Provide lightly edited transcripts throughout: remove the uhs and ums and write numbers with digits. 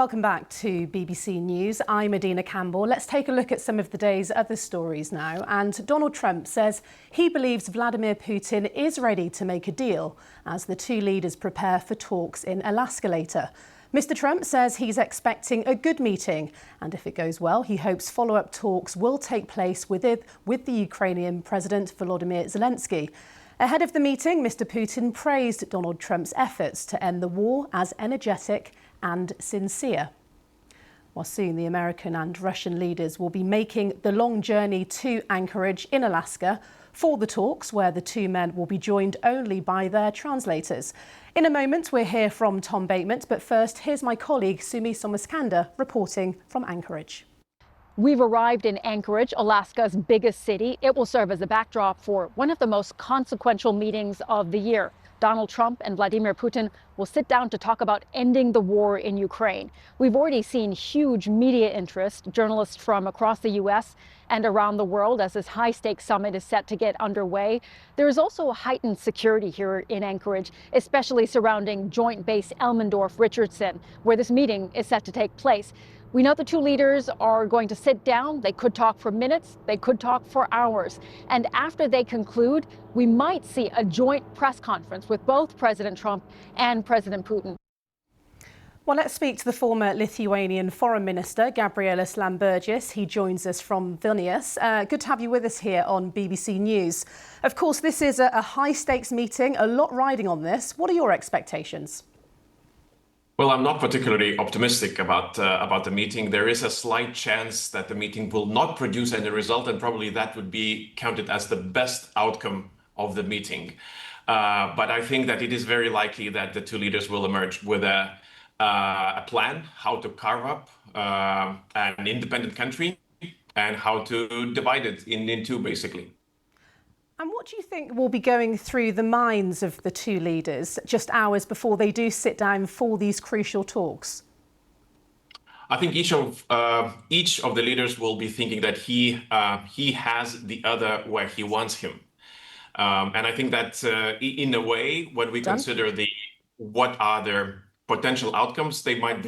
Welcome back to BBC News. I'm Adina Campbell. Let's take a look at some of the day's other stories now. And Donald Trump says he believes Vladimir Putin is ready to make a deal as the two leaders prepare for talks in Alaska later. Mr. Trump says he's expecting a good meeting, and if it goes well, he hopes follow-up talks will take place with the Ukrainian President Volodymyr Zelensky. Ahead of the meeting, Mr. Putin praised Donald Trump's efforts to end the war as energetic and sincere. While soon the American and Russian leaders will be making the long journey to Anchorage in Alaska for the talks, where the two men will be joined only by their translators. In a moment, we'll hear from Tom Baitman, but first, here's my colleague Sumi Somaskanda reporting from Anchorage. We've arrived in Anchorage, Alaska's biggest city. It will serve as a backdrop for one of the most consequential meetings of the year. Donald Trump and Vladimir Putin will sit down to talk about ending the war in Ukraine. We've already seen huge media interest, journalists from across the U.S. and around the world as this high-stakes summit is set to get underway. There is also heightened security here in Anchorage, especially surrounding Joint Base Elmendorf-Richardson, where this meeting is set to take place. We know the two leaders are going to sit down. They could talk for minutes, they could talk for hours. And after they conclude, we might see a joint press conference with both President Trump and President Putin. Well, let's speak to the former Lithuanian Foreign Minister, Gabrielus Lambertis. He joins us from Vilnius. Good to have you with us here on BBC News. Of course, this is a high-stakes meeting, a lot riding on this. What are your expectations? Well, I'm not particularly optimistic about the meeting. There is a slight chance that the meeting will not produce any result, and probably that would be counted as the best outcome of the meeting. But I think that it is very likely that the two leaders will emerge with a plan how to carve up an independent country and how to divide it in two, basically. And what do you think will be going through the minds of the two leaders just hours before they do sit down for these crucial talks? I think each of the leaders will be thinking that he has the other where he wants him, and I think that in a way, when we consider what are the potential outcomes, they might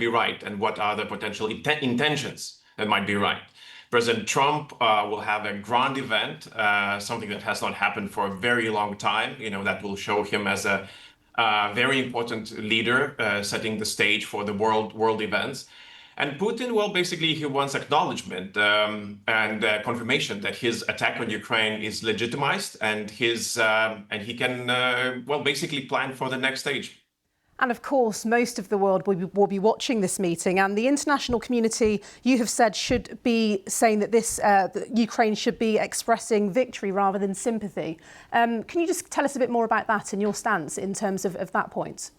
be right, and what are the potential intentions that might be right. President Trump will have a grand event, something that has not happened for a very long time. You know, that will show him as a very important leader, setting the stage for the world events. And Putin, well, basically he wants acknowledgement and confirmation that his attack on Ukraine is legitimized, and he can well, basically plan for the next stage. And of course, most of the world will be watching this meeting, and the international community, you have said, should be saying that that Ukraine should be expressing victory rather than sympathy. Can you just tell us a bit more about that and your stance in terms of that point?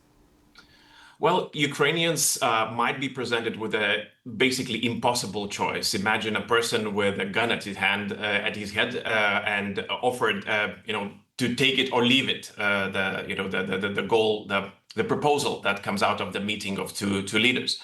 Well, Ukrainians might be presented with a basically impossible choice. Imagine a person with a gun at his head, and offered, to take it or leave it. The proposal that comes out of the meeting of two leaders.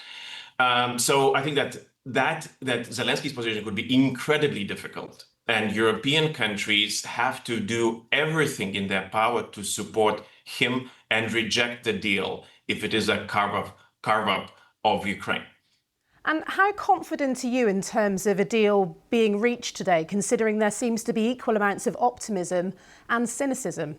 So I think that Zelensky's position would be incredibly difficult, and European countries have to do everything in their power to support him and reject the deal if it is a carve-up of Ukraine. And how confident are you in terms of a deal being reached today, considering there seems to be equal amounts of optimism and cynicism?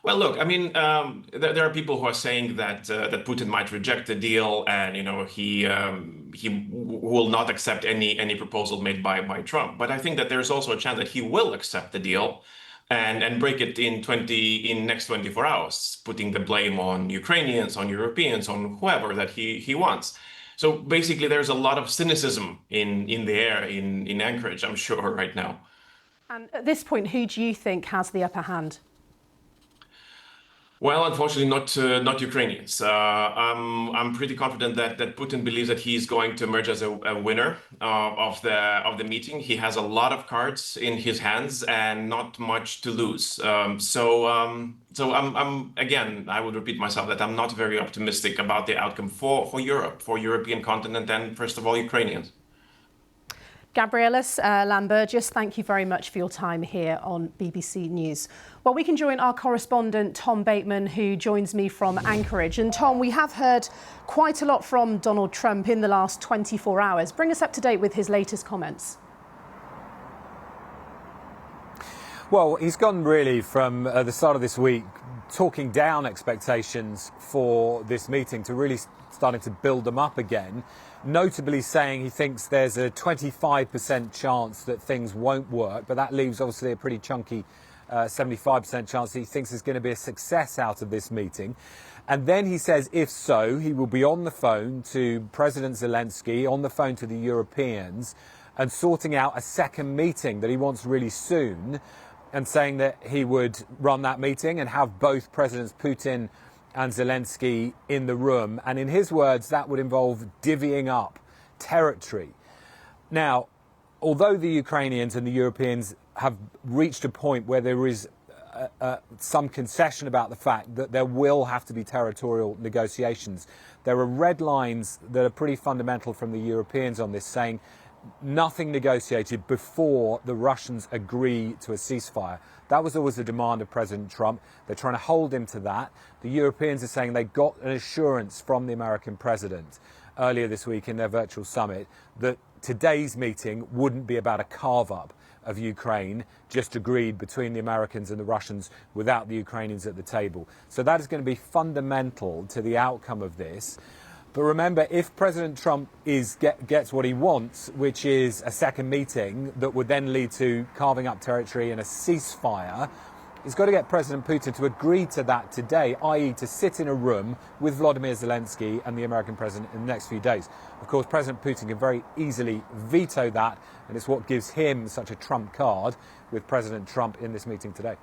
Well, look, I mean, there are people who are saying that Putin might reject the deal, and he will not accept any proposal made by Trump. But I think that there's also a chance that he will accept the deal and break it in next 24 hours, putting the blame on Ukrainians, on Europeans, on whoever that he wants. So basically, there's a lot of cynicism in the air in Anchorage, I'm sure, right now. And at this point, who do you think has the upper hand? Well, unfortunately, not Ukrainians. I'm pretty confident that Putin believes that he's going to emerge as a winner of the meeting. He has a lot of cards in his hands and not much to lose. So I'm again, I would repeat myself that I'm not very optimistic about the outcome for Europe, for European continent, and first of all, Ukrainians. Gabrielus Lambertis, thank you very much for your time here on BBC News. Well, we can join our correspondent Tom Baitman, who joins me from Anchorage. And Tom, we have heard quite a lot from Donald Trump in the last 24 hours. Bring us up to date with his latest comments. Well, he's gone really from the start of this week talking down expectations for this meeting to really starting to build them up again, notably saying he thinks there's a 25% chance that things won't work, but that leaves obviously a pretty chunky 75% chance he thinks there's going to be a success out of this meeting. And then he says, if so, he will be on the phone to President Zelensky, on the phone to the Europeans, and sorting out a second meeting that he wants really soon, and saying that he would run that meeting and have both Presidents Putin and Zelensky in the room. And in his words, that would involve divvying up territory. Now, although the Ukrainians and the Europeans have reached a point where there is some concession about the fact that there will have to be territorial negotiations, there are red lines that are pretty fundamental from the Europeans on this, saying nothing negotiated before the Russians agree to a ceasefire. That was always the demand of President Trump. They're trying to hold him to that. The Europeans are saying they got an assurance from the American president earlier this week in their virtual summit that today's meeting wouldn't be about a carve-up of Ukraine, just agreed between the Americans and the Russians without the Ukrainians at the table. So that is going to be fundamental to the outcome of this. But remember, if President Trump gets what he wants, which is a second meeting that would then lead to carving up territory and a ceasefire, he's got to get President Putin to agree to that today, i.e. to sit in a room with Volodymyr Zelensky and the American president in the next few days. Of course, President Putin can very easily veto that, and it's what gives him such a trump card with President Trump in this meeting today.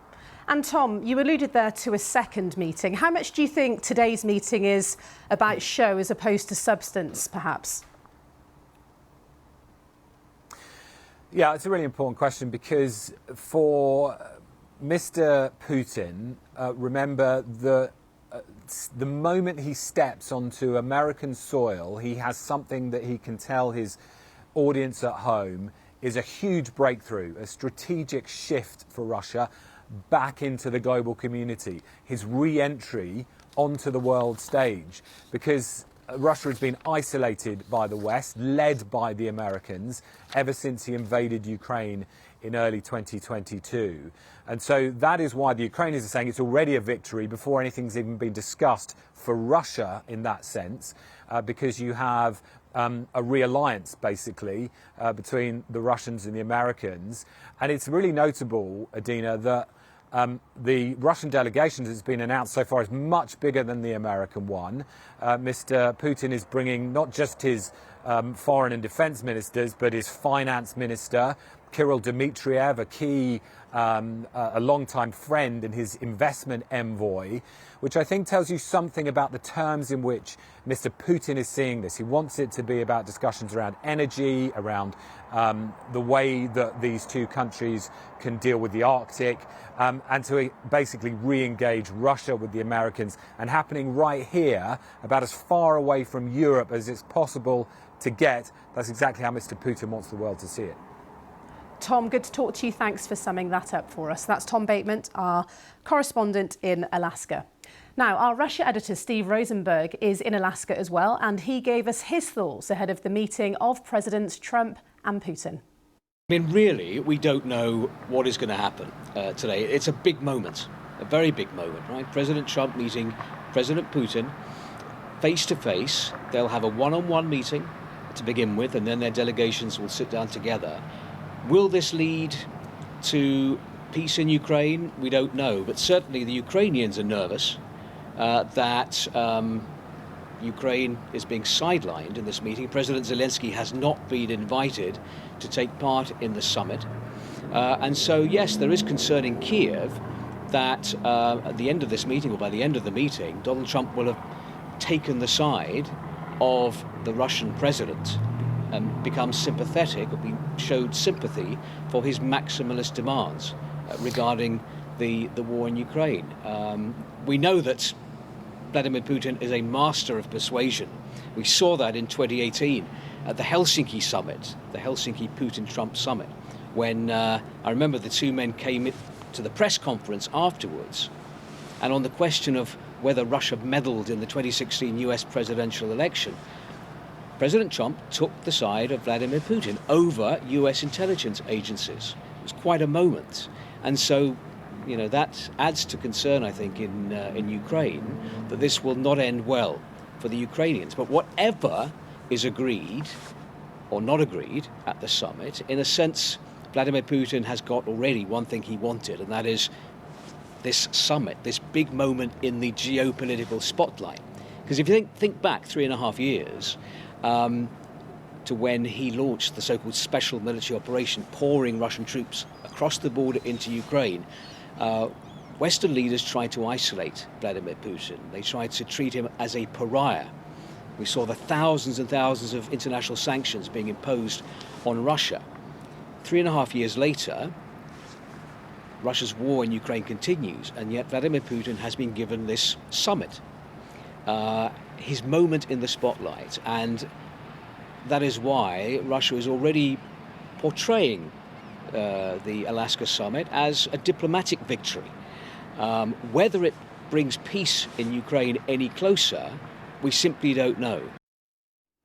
And Tom, you alluded there to a second meeting. How much do you think today's meeting is about show as opposed to substance, perhaps? Yeah, it's a really important question because for Mr. Putin, remember the moment he steps onto American soil, he has something that he can tell his audience at home is a huge breakthrough, a strategic shift for Russia back into the global community, his re-entry onto the world stage, because Russia has been isolated by the West, led by the Americans, ever since he invaded Ukraine in early 2022. And so that is why the Ukrainians are saying it's already a victory before anything's even been discussed for Russia in that sense, because you have a realliance, basically, between the Russians and the Americans. And it's really notable, Adina, that the Russian delegation has been announced so far is much bigger than the American one. Mr. Putin is bringing not just his foreign and defense ministers, but his finance minister, Kirill Dmitriev, a key, a longtime friend, and his investment envoy, which I think tells you something about the terms in which Mr. Putin is seeing this. He wants it to be about discussions around energy, around the way that these two countries can deal with the Arctic, and to basically re-engage Russia with the Americans, and happening right here, about as far away from Europe as it's possible to get. That's exactly how Mr. Putin wants the world to see it. Tom, good to talk to you. Thanks for summing that up for us. That's Tom Baitman, our correspondent in Alaska. Now, our Russia editor, Steve Rosenberg, is in Alaska as well, and he gave us his thoughts ahead of the meeting of Presidents Trump and Putin. I mean, really, we don't know what is going to happen today. It's a big moment, a very big moment, right? President Trump meeting President Putin face to face. They'll have a one-on-one meeting to begin with, and then their delegations will sit down together. Will this lead to peace in Ukraine? We don't know, but certainly the Ukrainians are nervous that Ukraine is being sidelined in this meeting. President Zelensky has not been invited to take part in the summit. And so, yes, there is concern in Kiev that at the end of this meeting, or by the end of the meeting, Donald Trump will have taken the side of the Russian president and become sympathetic, or showed sympathy for his maximalist demands regarding the war in Ukraine. We know that Vladimir Putin is a master of persuasion. We saw that in 2018 at the Helsinki summit, the Helsinki Putin-Trump summit, when I remember the two men came to the press conference afterwards, and on the question of whether Russia meddled in the 2016 US presidential election, President Trump took the side of Vladimir Putin over US intelligence agencies. It was quite a moment. And so, that adds to concern, I think, in Ukraine, that this will not end well for the Ukrainians. But whatever is agreed or not agreed at the summit, in a sense, Vladimir Putin has got already one thing he wanted, and that is this summit, this big moment in the geopolitical spotlight. Because if you think back 3.5 years to when he launched the so-called special military operation, pouring Russian troops across the border into Ukraine, Western leaders tried to isolate Vladimir Putin. They tried to treat him as a pariah. We saw the thousands and thousands of international sanctions being imposed on Russia. 3.5 years later, Russia's war in Ukraine continues, and yet Vladimir Putin has been given this summit, his moment in the spotlight, and that is why Russia is already portraying the Alaska summit as a diplomatic victory. Whether it brings peace in Ukraine any closer, we simply don't know.